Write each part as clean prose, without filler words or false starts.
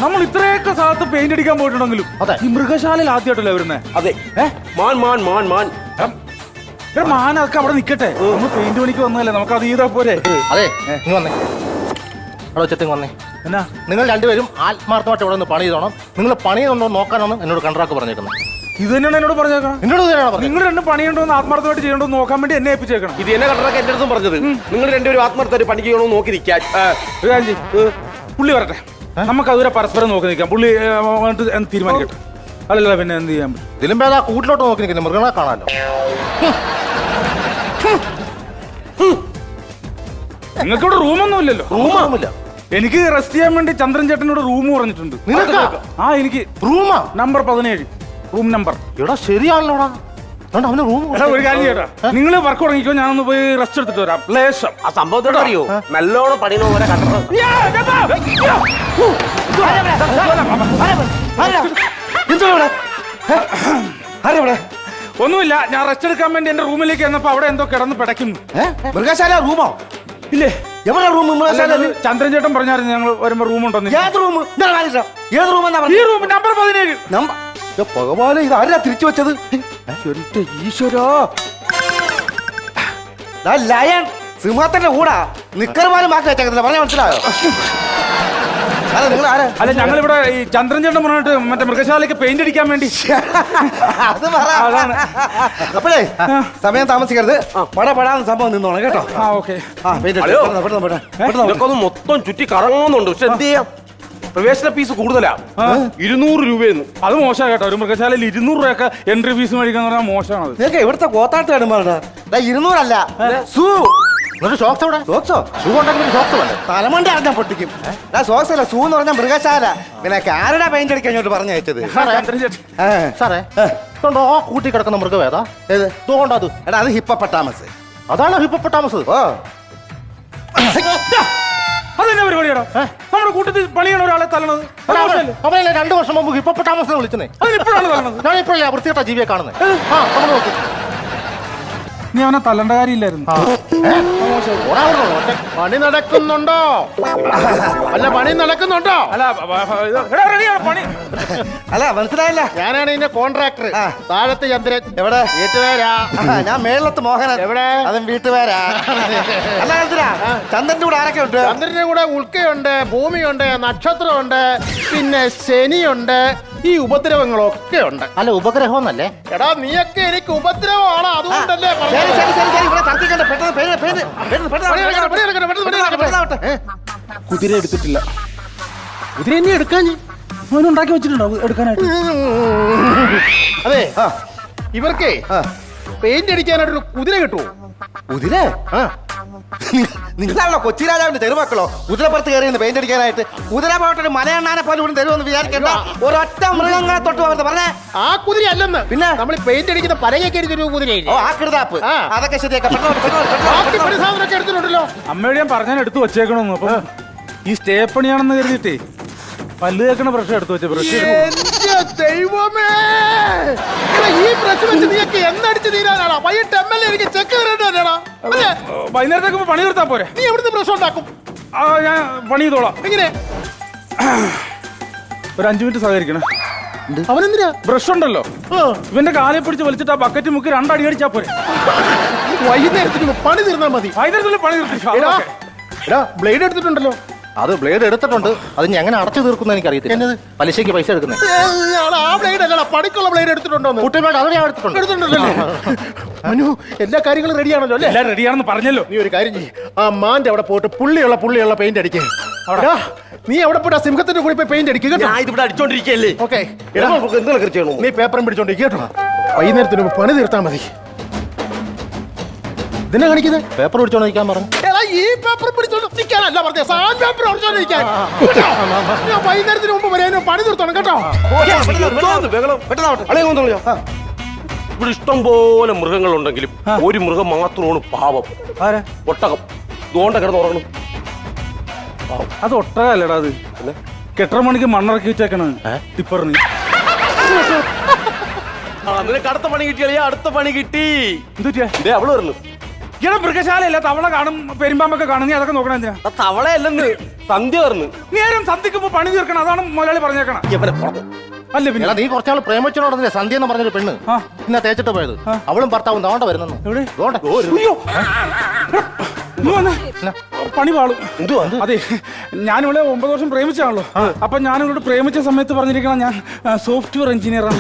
നമ്മൾ ഇത്രയൊക്കെ സ്ഥലത്ത് പെയിന്റ് അടിക്കാൻ പോയിട്ടുണ്ടെങ്കിലും ഈ മൃഗശാലയിൽ ആദ്യമായിട്ടല്ലേ വരുന്നേ? അതെ. മാൻ മാൻ മാൻ മാൻ മാനൊക്കെ അവിടെ നിക്കട്ടെ. നമ്മൾ പെയിന്റ് പണിക്ക് വന്നതല്ലേ, നമുക്ക് അത് ചെയ്താ പോരെ? അതെ, നീ വന്നേ. അവിടെ വെച്ചിട്ട് വന്നേ. എന്നാ നിങ്ങൾ രണ്ടുപേരും ആത്മാർത്ഥമായിട്ട് ഇവിടെ നിന്ന് പണി ചെയ്തോണം. നിങ്ങൾ പണി ചെയ്തോ നോക്കാനാണ് എന്നോട് കൺട്രാക്ട് പറഞ്ഞേക്കുന്നത്. ഇത് തന്നെയാണ് എന്നോട് പറഞ്ഞേക്കണം. എന്നോട് തന്നെയാണ് പറഞ്ഞത്. നിങ്ങൾ രണ്ടും പണിയുണ്ടോന്ന് ആത്മാർത്ഥമായിട്ട് ചെയ്യണ്ടോ നോക്കാൻ വേണ്ടി എന്നെ ഏൽപ്പിച്ചേക്കണം. ഇത് എന്നെ കണ്ടൊക്കെ എന്റെ അടുത്തും പറഞ്ഞത്. നിങ്ങൾ രണ്ടുപേരും ആത്മാർത്ഥമായിട്ട് പണി ചെയ്യണമെന്ന് നോക്കി നിൽക്കാൻ. പുള്ളി വരട്ടെ, നമുക്ക് അതുവരെ പരസ്പരം നോക്കി നിൽക്കാം. പുള്ളി തീരുമാനിക്കട്ടെ. അല്ലല്ല പിന്നെ എന്ത് ചെയ്യാൻ പറ്റും? ഇതിലും പേര് ആ കൂട്ടിലോട്ട് നോക്കി നിൽക്കുന്നത് മൃഗങ്ങളെ കാണാമല്ലോ. നിങ്ങൾക്ക് ഇവിടെ റൂമൊന്നും ഇല്ലല്ലോ? റൂമില്ല. എനിക്ക് റെസ്റ്റ് ചെയ്യാൻ വേണ്ടി ചന്ദ്രൻ ചേട്ടനോട് റൂം പറഞ്ഞിട്ടുണ്ട്. എനിക്ക് റൂമാ നമ്പർ 17, റൂം നമ്പർ. എടാ ശരിയാണല്ലോടാ, അവന് റൂം. ഒരു കാര്യം ചേട്ടാ, നിങ്ങൾ വർക്ക് തുടങ്ങിക്കോ, ഞാനൊന്ന് പോയി റെസ്റ്റ് എടുത്തിട്ട് വരാം. ലേശം ആ സംഭവത്തോട് അറിയോ, നല്ലോണം പണിയണോ പോലെ കണ്ടോ. ഒന്നുമില്ല, ഞാൻ റെസ്റ്റ് എടുക്കാൻ വേണ്ടി എന്റെ റൂമിലേക്ക് വന്നപ്പോ അവിടെ എന്തോ കിടന്ന് പിടയ്ക്കുന്നു. മൃഗശാല റൂമോ? ഇല്ലേ, എവിടെ റൂം? ചന്ദ്രൻ ചേട്ടൻ പറഞ്ഞായിരുന്നു ഞങ്ങൾ വരുമ്പോ റൂം ഉണ്ടെന്ന്. ഏത് റൂം? ഏത് റൂം? ഈ റൂം നമ്പർ 17. ഭഗവാനെ, ഇത് ആരാ തിരിച്ചു വെച്ചത്? ഈശ്വരോ, ലയൺ സിംഹത്തിന്റെ കൂടാ നിക്കർമാരും മാറ്റി വെച്ചേക്കുന്നത്. പറഞ്ഞാൽ മനസ്സിലായോ? അല്ല, ഞങ്ങളിവിടെ ഈ ചന്ദ്രൻ ചേട്ടൻ പറഞ്ഞിട്ട് മറ്റേ മൃഗശാലയ്ക്ക് പെയിന്റ് അടിക്കാൻ വേണ്ടി. അത് അതാണ്. അപ്പോഴേ സമയം താമസിക്കരുത്, പടാന്ന് സംഭവം നിന്നോണം കേട്ടോ. ഓക്കെ. ഇതൊക്കെ മൊത്തം ചുറ്റി കറങ്ങുന്നുണ്ട്. പക്ഷെ എന്ത് ചെയ്യാം, പ്രവേശന ഫീസ് കൂടുതലാ, 200 രൂപയെന്ന്. അത് മോശം കേട്ടോ. ഒരു മൃഗശാലയിൽ 200 രൂപയൊക്കെ എൻട്രി ഫീസ് മേടിക്കാൻ പറഞ്ഞാൽ മോശമാണത്. നിങ്ങൾക്ക് ഇവിടുത്തെ കോത്താട്ട് കാണുമ്പോഴാ 200 അല്ല. ഷോക്സ് എവിടെ? ഷോക്സോ? ഷൂ ഉണ്ടെങ്കിൽ ഷോക്സ് വേണ്ട. തലമണ്ടി അറിഞ്ഞാൽ പൊട്ടിക്കും. സോക്സ് അല്ല, ഷൂ എന്ന് പറഞ്ഞാൽ മൃഗശാല. പിന്നെ കാനഡ പെയിന്റ് അടിക്കാൻ ഇങ്ങോട്ട് പറഞ്ഞു അയച്ചത്. സാറേ, ആ കൂട്ടി കിടക്കുന്ന മൃഗം ഏതാ? ഏത്? അത് എടാ, അത് ഹിപ്പോപ്പൊട്ടാമസ്. അതാണ് ഹിപ്പോപ്പൊട്ടാമസ്. ഓ, അതെന്നെ പരിപാടിയാണോ? നമ്മുടെ കൂട്ടത്തിൽ പണിയാണ് ഒരാളെ തല്ലണത്. അവനെ 2 വർഷം മുമ്പ് ഹിപ്പോപ്പൊട്ടാമസിനെ വിളിച്ചേ. അതിനിപ്പോഴാണ് തല്ലണത്. ഞാൻ ഇപ്പോഴാ വൃത്തികെട്ട ജീവിയെ കാണുന്നത്. നീ അവനെ തല്ലണ്ട കാര്യമില്ലായിരുന്നു. പണി നടക്കുന്നുണ്ടോ? അല്ല, പണി നടക്കുന്നുണ്ടോ? അല്ല, മനസ്സിലായില്ല. ഞാനാണ് ഇതിന്റെ കോൺട്രാക്ടർ. താഴത്ത് ചന്ദ്രൻ. എവിടെ? വീട്ടുപേരാ. ഞാൻ മേളത്ത് മോഹനൻ. എവിടെ? അതും വീട്ടുപേരാ. അല്ല ചന്ദ്രന്റെ കൂടെ ആരൊക്കെ ഉണ്ട്? ചന്ദ്രന്റെ കൂടെ ഉൽക്കയുണ്ട്, ഭൂമിയുണ്ട്, നക്ഷത്രമുണ്ട്, പിന്നെ ശനിയുണ്ട്. ഈ ഉപദ്രവങ്ങളൊക്കെ ഉണ്ട്. അല്ല, ഉപഗ്രഹം എന്നല്ലേ? എടാ, നീയൊക്കെ എനിക്ക് ഉപദ്രവമാണ്, അതുകൊണ്ടല്ലേ. കുതിര എടുത്തിട്ടില്ല. കുതിര എന്നെ എടുക്കാൻ അവനുണ്ടാക്കി വെച്ചിട്ടുണ്ടോ എടുക്കാനായിട്ട്? അതെ, ഇവർക്കേ പെയിന്റ് അടിക്കാനായിട്ടൊരു കുതിര കിട്ടുമോ? കുതിര? നിങ്ങളാണല്ലോ കൊച്ചി രാജാവിന്റെ തെരുമക്കളോ കുതിരപ്പുറത്ത് കയറിയെന്ന് പെയിന്റ് അടിക്കാനായിട്ട്? കുതിര പോയിട്ടൊരു മലയണ്ണാനെ പോലെ ഇവിടെ തരുമെന്ന് വിചാരിക്കേണ്ട. ഒരൊറ്റ മൃഗങ്ങളെ തൊട്ട് പറഞ്ഞത് പറഞ്ഞേ. ആ കുതിര അല്ലെന്ന്. പിന്നെ നമ്മൾ പെയിന്റ് അടിക്കുന്ന പലകേരി കുതിരയില്ലേ? ആ കിടതാപ്പ്. അതൊക്കെ ശരിയാക്കാം. എടുത്തിട്ടുണ്ടല്ലോ. അമ്മയോട് ഞാൻ പറഞ്ഞാൽ എടുത്തു വെച്ചേക്കണമെന്ന്. അപ്പൊ ഈ സ്റ്റേ പണിയാണെന്ന് കരുതിയിട്ടേ പല്ല് കേൾക്കണ ബ്രഷ് എടുത്തു വെച്ച ബ്രഷ്. ദൈവമേ, ഈ ബ്രഷ് വെച്ച് നീയൊക്കെ എന്നടിച്ച് തീരാനാണോ? വൈകിട്ട് MLA എനിക്ക് ചെക്ക് തരേണ്ടതാണോ? വൈകുന്നേരത്തേക്ക് പണി തീർത്താ പോരെ? നീ എവിടുന്ന് ബ്രഷ് ഉണ്ടാക്കും? ഞാൻ പണി ചെയ്തോളാം. എങ്ങനെ? ഒരു 5 മിനിറ്റ് സഹകരിക്കണം. അവനെന്തിനാ? ബ്രഷ് ഉണ്ടല്ലോ, ഇവന്റെ കാലിൽ പിടിച്ച് വലിച്ചിട്ട് ആ ബക്കറ്റ് മുക്കി 2 അടി അടിച്ചാ പോരെ? വൈകുന്നേരത്തിന് പണി തീർന്നാ മതി. വൈകുന്നേരത്തിൽ പണി തീർത്തില്ല. ബ്ലേഡ് എടുത്തിട്ടുണ്ടല്ലോ. അത് ബ്ലേഡ് എടുത്തിട്ടുണ്ട്. അത് ഞാൻ എങ്ങനെ അടച്ചു തീർക്കുന്ന എനിക്ക് അറിയത്തില്ല. പലിശയ്ക്ക് പൈസ എടുക്കുന്നത്. ആ ബ്ലേഡ് അല്ല, പണിക്കുള്ള ബ്ലേഡ് എടുത്തിട്ടുണ്ടോ? കുട്ടിബ്ലേഡ് അത് ഞാൻ എടുത്തിട്ടുണ്ടല്ലോ. മനു, എല്ലാ കാര്യങ്ങളും റെഡിയാണല്ലോ അല്ലേ? എല്ലാം റെഡിയാണെന്ന് പറഞ്ഞല്ലോ. നീ ഒരു കാര്യം ചെയ്യ്, ആ മാന്റെ അവിടെ പോയിട്ട് പുള്ളിയുള്ള പെയിന്റ് അടിക്കുക. നീ അവിടെ പോയിട്ട് ആ സിംഹത്തിന്റെ കൂടി പോയി പെയിന്റ് അടിക്കുക. ഞാൻ ഇവിടെ അടിച്ചോണ്ടിരിക്കല്ലേ. ഓക്കെ, നീ പേപ്പറും പിടിച്ചോണ്ടിരിക്കുക കേട്ടോ. വൈകുന്നേരത്തിന് പണി തീർത്താൽ മതി. ഇതിനെ കാണിക്കുന്നത് പേപ്പർ പിടിച്ചോണ്ടിരിക്കാൻ പറഞ്ഞു. ഈ പേപ്പർ പിടിച്ചോണ്ടിരിക്കാനല്ല പറഞ്ഞത്, സാൻഡ് പേപ്പർ പിടിച്ചോണ്ടിരിക്കാൻ. വൈകുന്നേരത്തിന് മുമ്പ് വരാനും പണി തീർത്തോണം കേട്ടോ. ഇവിടെ ഇഷ്ടം പോലെ മൃഗങ്ങളുണ്ടെങ്കിലും ഒരു മൃഗം മാത്രമാണ് പാവം. ഒട്ടകം. ഇതുകൊണ്ട് കിടന്ന് ഉറങ്ങണം. അത് ഒട്ടകല്ലടാ, അത് കെട്ടറ മണിക്ക് മണ്ണിറക്കി വെച്ചേക്കണ ടിപ്പറിന്. നിനക്ക് അടുത്ത പണി കിട്ടിയാ? അടുത്ത പണി കിട്ടി. എന്തുറ്റിയാ? അവള് പറഞ്ഞു ഇവിടെ മൃഗശാലയല്ല, തവള കാണും, പെരുമ്പാമ്പൊക്കെ കാണും. നീ അതൊക്കെ നോക്കണം എന്തിനാ? തവളയല്ലെന്ന് സന്ധ്യ പറഞ്ഞു. നേരം സന്ധിക്കുമ്പോ പണി തീർക്കണം, അതാണ് മുതലാളി പറഞ്ഞേക്കണം. അല്ല പിന്നെ നീ കുറച്ചാൾ പ്രേമിച്ചോടൊന്നില്ലേ സന്ധ്യ എന്ന് പറഞ്ഞൊരു പെണ്ണ് ഇന്നാ തേച്ചിട്ട് പോയത്. അവളും ഭർത്താവും താണ്ട വരുന്നു. അയ്യോ. നീ വന്നേ. പണി പാളും. അതെ, ഞാനിവിടെ 9 വർഷം പ്രേമിച്ചാണല്ലോ. അപ്പൊ ഞാനിവിടെ പ്രേമിച്ച സമയത്ത് പറഞ്ഞിരിക്കണം ഞാൻ സോഫ്റ്റ്വെയർ എഞ്ചിനീയർ ആണ്.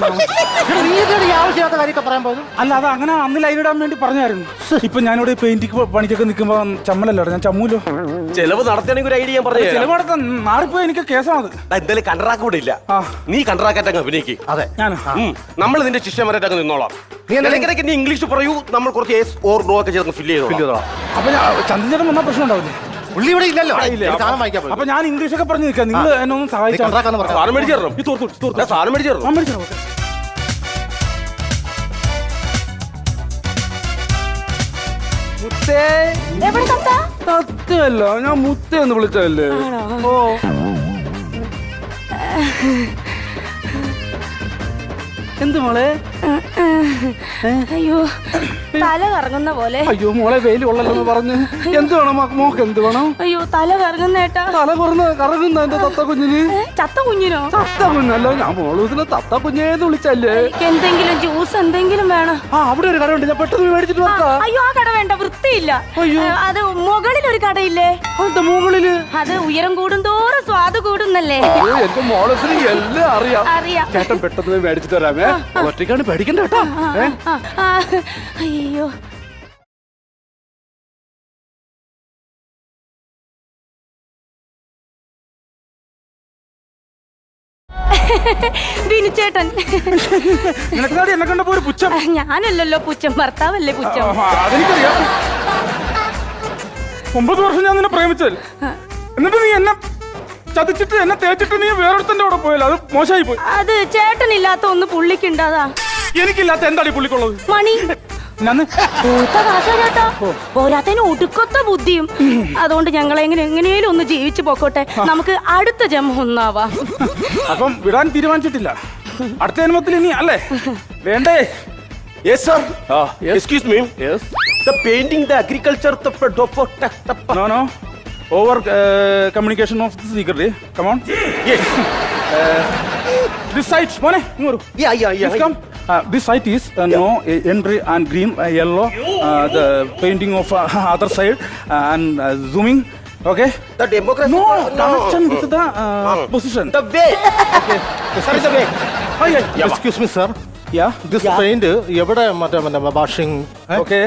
ആവശ്യമില്ലാത്ത കാര്യമൊക്കെ പറയാൻ പോലും. അല്ല, അത് അങ്ങനെ അന്ന് ലൈനിടാൻ വേണ്ടി പറഞ്ഞായിരുന്നു. ഇപ്പൊ ഞാനിവിടെ പെയിന്റിങ് പണിക്കൊക്കെ നിൽക്കുമ്പോ ചമ്മലല്ലോ, ഞാൻ ചമ്മൂലോ. ചെലവ് നടത്തണമെങ്കിൽ ഒരു ഐഡിയ ഞാൻ പറഞ്ഞു. ചെലവ് നടത്താൻ മാറിപ്പോയി എനിക്ക് കേസാണത്. എന്തായാലും കണ്ടറാക്ക് കൂടെ ഇല്ല. നീ കണ്ടറാക്കാറ്റങ്ങ് അഭിനയിക്ക്. അതെ, ഞാൻ നമ്മൾ നിന്റെ ശിഷ്യന്മാരായിട്ടങ്ങ് നിന്നോളാം. ഇടയ്ക്കിടയ്ക്ക് നീ ഇംഗ്ലീഷ് പറയൂ, നമ്മൾ കുറച്ച് എസ് ഓർ നോ ഒക്കെ ചേർന്ന് ഫില്ല് ചെയ്തോളാം. അപ്പൊ ചന്ദ്രൻ വന്നാൽ പ്രശ്നം ഉണ്ടാവില്ലേ? പുള്ളി ഇവിടെ ഇല്ലല്ലോ. അപ്പൊ ഞാൻ ഇംഗ്ലീഷ് ഒക്കെ പറഞ്ഞു നിൽക്കാം, നിങ്ങൾ എന്നെ ഒന്ന് സഹായിച്ചാൽ. സാധനം മേടിച്ചു തരണം. സാധനം മേടിച്ചു തരണം. സത്യമല്ല, ഞാൻ മുത്ത എന്ന് വിളിച്ചതല്ലേ. ഓ, എന്ത് മോളെ? അയ്യോ, തല കറങ്ങുന്ന പോലെ. അയ്യോ മോളെ, വെയിൽ കൊള്ളല്ലെന്ന് പറഞ്ഞ്. എന്ത് വേണം മോക്ക്? എന്ത് വേണം? അയ്യോ, തല കറങ്ങുന്നേട്ടാ. തല കറങ്ങുന്ന എന്റെ തത്ത കുഞ്ഞിന്. ചത്ത കുഞ്ഞിനോ? തത്ത കുഞ്ഞല്ലോ, ഞാൻ മോളൂസിനെ തത്ത കുഞ്ഞേന്ന് വിളിച്ചല്ലേ. എന്തെങ്കിലും ജ്യൂസ് എന്തെങ്കിലും വേണം. അവിടെ ഒരു കടയുണ്ട്, ഞാൻ പെട്ടെന്ന് മേടിച്ചിട്ട് വരാം. അയ്യോ, ആ കട വേണ്ട, വൃത്തിയില്ല. അത് മുകളിലൊരു കടയില്ലേ? മുകളില് അത് ഉയരം കൂടുന്തോറും സ്വാദ് കൂടുന്നല്ലേ. എന്റെ മോളസിന് എല്ലാം അറിയാം. ചേട്ടൻ പെട്ടെന്ന് മേടിച്ചിട്ട് വരാമേ. ഒറ്റയ്ക്കാണ് പേടിക്കണ്ട കേട്ടോ. അയ്യോ, ബിനുചേട്ടൻ. എന്നെ കണ്ടപ്പോ ഒരു പുച്ഛം. ഞാനല്ലല്ലോ പുച്ഛം, ഭർത്താവല്ലേ പുച്ഛം. അതെനിക്കറിയാം. 9 വർഷം ഞാൻ നിന്നെ പ്രേമിച്ചല്ലേ, എന്നിട്ട് നീ എന്നെ ചതിച്ചിട്ട് എന്നെ തേച്ചിട്ട് നീ വേറൊരുത്തന്റെ കൂടെ പോയല്ലോ. അത് മോശമായി പോയി. അത് ചേട്ടനില്ലാത്ത ഒന്ന് പുള്ളിക്കുണ്ടാതാ. എനിക്കില്ലാത്ത എന്താണ് ഈ പുള്ളിക്കുള്ളത്? മണി ഞാൻ പോരാത്തതിന് ഒടുക്കത്തെ ബുദ്ധിയും. അതുകൊണ്ട് ഞങ്ങളെ എങ്ങനെയും ഒന്ന് ജീവിച്ചു പോക്കോട്ടെ, നമുക്ക് അടുത്ത ജന്മം ഒന്നാവാം. അപ്പം വിടാൻ തീരുമാനിച്ചിട്ടില്ല. അടുത്ത ജന്മത്തിൽ ഇനി അല്ലേ വേണ്ടേ? Yes sir. Excuse me. Yes. The painting, the agriculture, No. Over communication of the secretary. Come on. Yes. This site, Mone. Yeah. Please come. This site is no entry and green, yellow. The painting of other side and zooming. Okay. The democracy. No connection with the position. The way. Okay. Sir, the way. Excuse me, sir. Yeah. This paint എവിടെ മറ്റേ washing? Okay.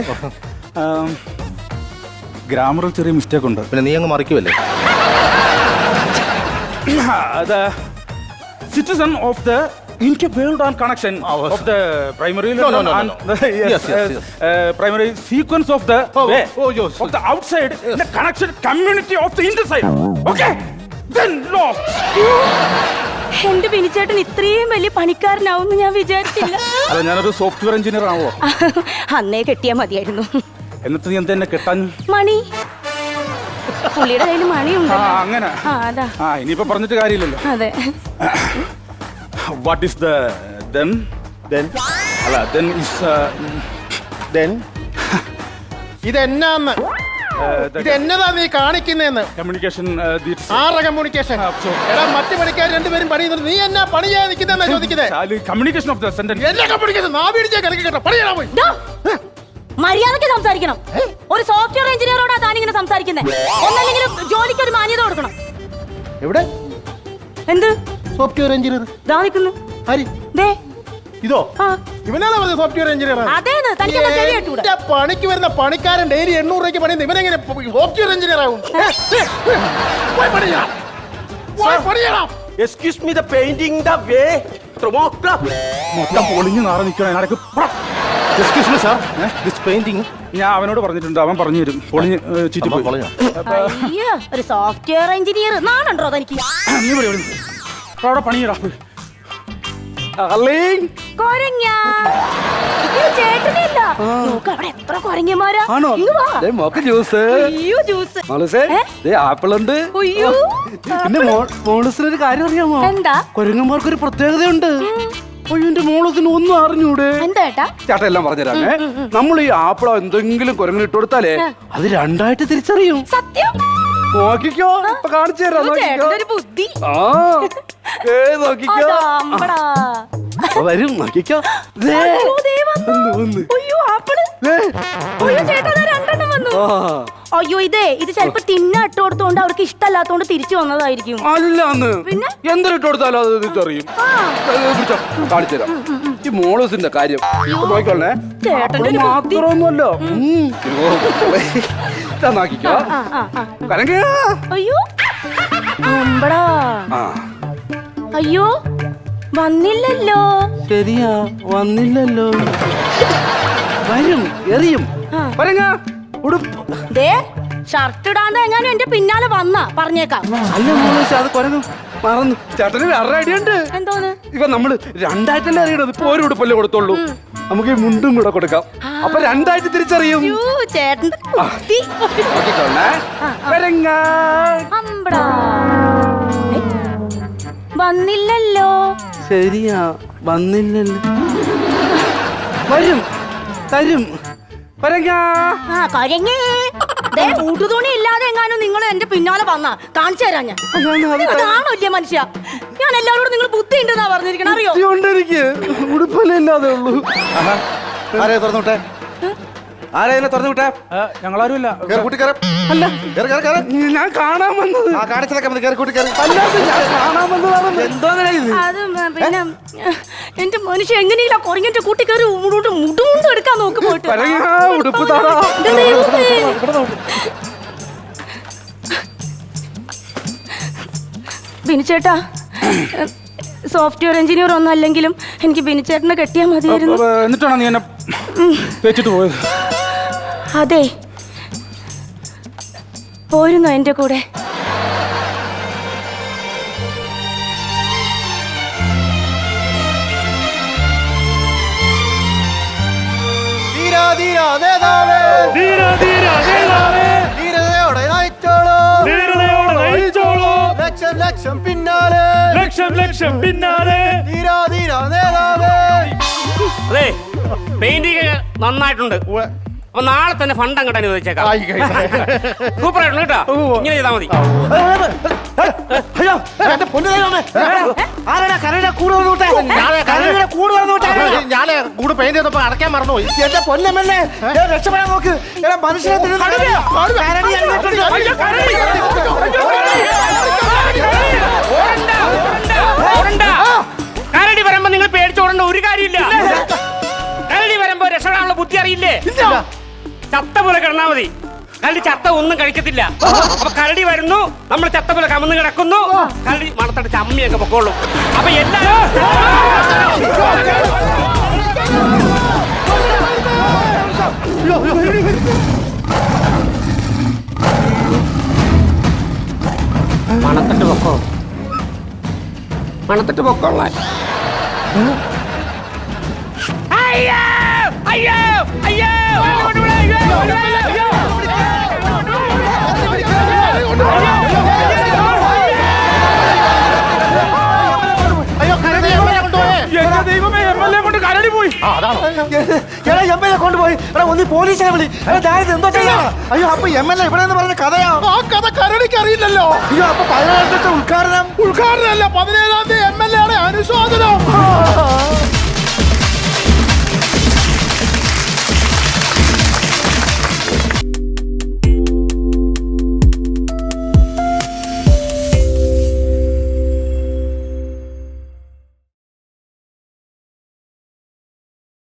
ഗ്രാമറിൽ ചെറിയ mistake ഉണ്ട്. പിന്നെ നീ അങ്ങ് മറിക്കുമല്ലേ? The citizen of the interbuild on connection of the primary and Yes. primary sequence of the way Yes. of the outside the connection community of the inside. Okay. Then lost. എന്റെ ബിനുചേട്ടൻ ഇത്രയും വലിയ പണിക്കാരനാവും ഞാൻ വിചാരിച്ചില്ല. അല്ല, ഞാനൊരു സോഫ്റ്റ്വെയർ എഞ്ചിനീയർ ആവോ? അന്നേ കെട്ടിയാ മതിയായിരുന്നു. എന്നിട്ട് നീ എന്താ എന്നെ കെട്ടാൻ? മണി, പുള്ളിയുടെ കയ്യിൽ മണിയുണ്ട്. അങ്ങനെ. അതാ. ഇനിയിപ്പോ പറഞ്ഞിട്ട് കാര്യമില്ലല്ലോ. അതെ. What is the then? അല്ല, then is ഇതെന്നാന്ന്? ഇതെന്നതാ നീ കാണിക്കുന്നേന്ന്? communication. ആരുടെ കമ്മ്യൂണിക്കേഷൻ? എടാ, മറ്റു പണിക്കാർ രണ്ടുപേരും പണി ചെയ്യുന്നത്, നീ എന്നാ പണി ചെയ്യാൻ നിൽക്കുന്നതെന്നാ ചോദിക്കുന്നത്. communication of the sentence. എല്ലാ കമ്മ്യൂണിക്കേഷൻ നാവിടിച്ചേ കലക്കി കേട്ടോ. പണി ചെയ്യാൻ പോയി. മര്യാദയ്ക്ക് സംസാരിക്കണം. ഒരു സോഫ്റ്റ്വെയർ എഞ്ചിനീയറോടാ താനിങ്ങനെ സംസാരിക്കുന്നത്. ഒന്നല്ലെങ്കിലും ജോലിക്ക് ഒരു മാന്യത കൊടുക്കണം. എവിടെ എന്ത് സോഫ്റ്റ്വെയർ എഞ്ചിനീയർ? ദാ നിൽക്കുന്നു. ആര്? ദേ ഇതോ? ആ, ഇവനാണോ പറഞ്ഞത് സോഫ്റ്റ്വെയർ എഞ്ചിനീയർ? അതേന്ന്. തനിക്കെന്താ ചെവി കേട്ടൂടാ? എന്റെ പണിക്ക് വരുന്ന പണിക്കാരൻ ഡെയിലി 800 രൂപയ്ക്ക് പണിയുന്നത് ഇവനെങ്ങനെ സോഫ്റ്റ്വെയർ എഞ്ചിനീയർ ആവും? പോയി പണി ചെയ്യണം. പോയി പണി ചെയ്യണം. Excuse me, the painting, the way. മൊത്തം പൊളിഞ്ഞു നാളെ നിൽക്കണം. Excuse me, sir. This painting. ഞാൻ അവനോട് പറഞ്ഞിട്ടുണ്ട്, അവൻ പറഞ്ഞു തരും. പൊളിഞ്ഞ് ചീറ്റി പോയി. അയ്യോ, ഒരു സോഫ്റ്റ്വെയർ എഞ്ചിനീയർ നാണുണ്ടോ തനിക്ക്? നീ അവിടെ പണിയിടാ. ചേട്ടനില്ല. നോക്ക്, അവിടെ എത്ര കൊരങ്ങന്മാരാ. ജ്യൂസ്. അയ്യോ, ജ്യൂസ്. ആപ്പിൾ ഉണ്ട്. അയ്യോ, പിന്നെ മോളസിനൊരു കാര്യം അറിയാമോ? എന്താ? കൊരങ്ങന്മാർക്കൊരു പ്രത്യേകതയുണ്ട്. അയ്യോ എന്റെ മോളത്തിന് ഒന്നും അറിഞ്ഞൂടെ? എന്താ ഏട്ടാ? ചേട്ടാ എല്ലാം പറഞ്ഞുതരാമേ. നമ്മൾ ഈ ആപ്പിളോ എന്തെങ്കിലും കുരങ്ങിന് ഇട്ട് കൊടുത്താലേ അത് രണ്ടായിട്ട് തിരിച്ചറിയും. സത്യം? നോക്കിക്കോ, ഇപ്പൊ കാണിച്ചു തരാം. നോക്കിക്കോ. ചേട്ടന്റെ ഒരു ബുദ്ധി. ആ നോക്കിക്കോ, അതാമ്പടാ. വരും. നോക്കിക്കോ. ദേ, അയ്യോ, ദേ വന്നു. വന്ന്. അയ്യോ, ആപ്പിള്. ദേ. അയ്യോ, ചേട്ടാ, ദേ രണ്ടെണ്ണം വന്നു. ആ. അയ്യോ, ഇത് ചിലപ്പോ തിന്ന ഇട്ട് കൊടുത്തോണ്ട് അവർക്ക് ഇഷ്ടമല്ലാത്തോണ്ട് തിരിച്ചു വന്നതായിരിക്കും. അല്ലാന്ന് പിന്നെ? എന്തിട്ട് കൊടുത്താലും അത് തിരിച്ചറിയും. ആ, കാണിച്ചു തരാം. ഈ മോളൂസിന്റെ കാര്യം നോക്കിക്കോളേ. ചേട്ടന്റെ ഒരു ബുദ്ധി. മാത്രമൊന്നുമല്ലോ. നോക്കിക്കോ. കരങ്ങ. അയ്യോ, അമ്പടാ. അയ്യോ, വന്നില്ലല്ലോ. ശരിയാ, വന്നില്ലല്ലോ. വരും, എറിയും. കരങ്ങ. ഉടുപ്പ്. ദേ ഷർട്ട് ഇടാണ്ട് എങ്ങാനും എന്റെ പിന്നാലെ വന്നാ പറഞ്ഞേക്കാം. അല്ല മോളൂസ്, അത് കുരങ്ങ് മറന്നു. ചേട്ടന് വേറെ ഐഡിയ ഉണ്ട്. എന്തോന്ന്? ഇപ്പൊ നമ്മള് രണ്ടായിട്ടല്ലേ അറിയണത്. ഇപ്പൊ ഒരു ഉടുപ്പല്ലേ കൊടുത്തോളൂ. നമുക്ക് ഈ മുണ്ടും കൂടെ കൊടുക്കാം. അപ്പൊ രണ്ടായിട്ട് തിരിച്ചറിയും. അയ്യോ, ചേട്ടന്റെ ബുദ്ധി. നോക്കിക്കോളേ. കരങ്ങ. അമ്പടാ. ഏ, വന്നില്ലല്ലോ. ശരിയാ, വന്നില്ലല്ലോ. വരും, തരും. ആ, കൊരങ്ങേ. ദേ ഊട്ടുതുണി ഇല്ലാതെ എങ്ങാനും നിങ്ങൾ എന്റെ പിന്നാലെ വന്നാ കാണിച്ചു തരാം ഞാൻ. കാണൂല്ലേ മനുഷ്യ? ഞാൻ എല്ലാവരോടും നിങ്ങൾ ബുദ്ധി ഉണ്ടെന്നാ പറഞ്ഞിരിക്കണം, അറിയോ? എനിക്ക് ഉടുപ്പല്ലേ ഇല്ലാതെ ഉള്ളൂ. ആരെ തുറന്നു വിട്ടെ? ആരെ ഇതിനെ തുറന്നു വിട്ടെ? ഞങ്ങളാരും ഇല്ല. കൂട്ടി കയറും. അല്ല, കേറ്, കേറ്, കേറ്. ഞാൻ കാണാൻ വന്നത്. ആ കാണിച്ചതൊക്കെ മതി. കയറി കൂട്ടി കയറി. അല്ലാതെ ഞാൻ കാണാൻ വന്നതാണ്. എന്തോന്നാ ഇത്? അത് പിന്നെ എന്റെ മനുഷ്യ എങ്ങനെയില്ല കൊറങ്ങിന്റെ കൂട്ടി കയറി മുടുമുണ്ട് എടുക്കാൻ നോക്ക് പോയിട്ട്. കരങ്ങ, ഉടുപ്പ് താടാ. എന്റെ ദൈവമേ. ബിനിച്ചേട്ടാ, സോഫ്റ്റ്വെയർ എഞ്ചിനീയർ ഒന്നും അല്ലെങ്കിലും എനിക്ക് ബിനിച്ചേട്ടനെ കെട്ടിയാൽ മതിയായിരുന്നു. എന്നിട്ടാണ് നീ എന്നെ വെച്ചിട്ട് പോയത്? അതെ, പോയിരുന്നോ എന്റെ കൂടെ? ധീരതയോടെ നയിച്ചോളൂ. ലക്ഷം ലക്ഷം പിന്നാലെ. ലക്ഷം പിന്നാലെ. നേതാവേ. അതെ, പെയിന്റിങ് നന്നായിട്ടുണ്ട്. അപ്പൊ നാളെ തന്നെ ഫണ്ട് അങ്ങോട്ട് അനുവദിച്ചേക്കാം. സൂപ്പർ ആയിട്ടുണ്ട് കേട്ടോ. ഇങ്ങനെ ചെയ്താൽ മതി. അയ്യോ, എന്റെ പൊന്നു ദൈവമേ. ആരാടാ കരയുടെ കൂട് വന്നു വിട്ടേ? കരയുടെ കൂട് വന്നു വിട്ടേ. ഞാനേ കൂട് പെയിന്റ് ചെയ്തപ്പോ അടയ്ക്കാൻ മറന്നുപോയി. എന്റെ പൊന്നമ്മല്ലേ, രക്ഷപ്പെടാൻ നോക്ക്. എടാ മനുഷ്യനെ കരടി വരുമ്പോ നിങ്ങൾ പേടിച്ചോടേണ്ട ഒരു കാര്യമില്ല. കരടി വരുമ്പോ രക്ഷപ്പെടാനുള്ള ബുദ്ധി അറിയില്ലേ? ചത്ത പോലെ കിടന്നാ മതി. കരടി ചത്ത ഒന്നും കഴിക്കത്തില്ല. അപ്പൊ കരടി വരുന്നു, നമ്മൾ ചത്ത പോലെ കമന്ന് കിടക്കുന്നു. കരടി മണത്തടിച്ച് അമ്മിയൊക്കെ പൊക്കോളും. അപ്പൊ എല്ലാരും മണത്തിട്ട് പൊക്കോ, മണത്തിട്ട് പൊക്കോളാൻ. അയ്യോ അയ്യോ അയ്യോ കൊണ്ടുപോയി. ഒന്ന് പോലീസിനെ വിളി. എന്തോ ചെയ്യാ? അയ്യോ, അപ്പൊ MLA ഇവിടെ എന്ന് പറഞ്ഞ കഥയാ. ആ കഥ കരടിക്ക് അറിയില്ലല്ലോ. അയ്യോ, അപ്പൊ 17 ഉദ്ഘാടനം അല്ല, 17 MLA ആണ് അനുശോചനം.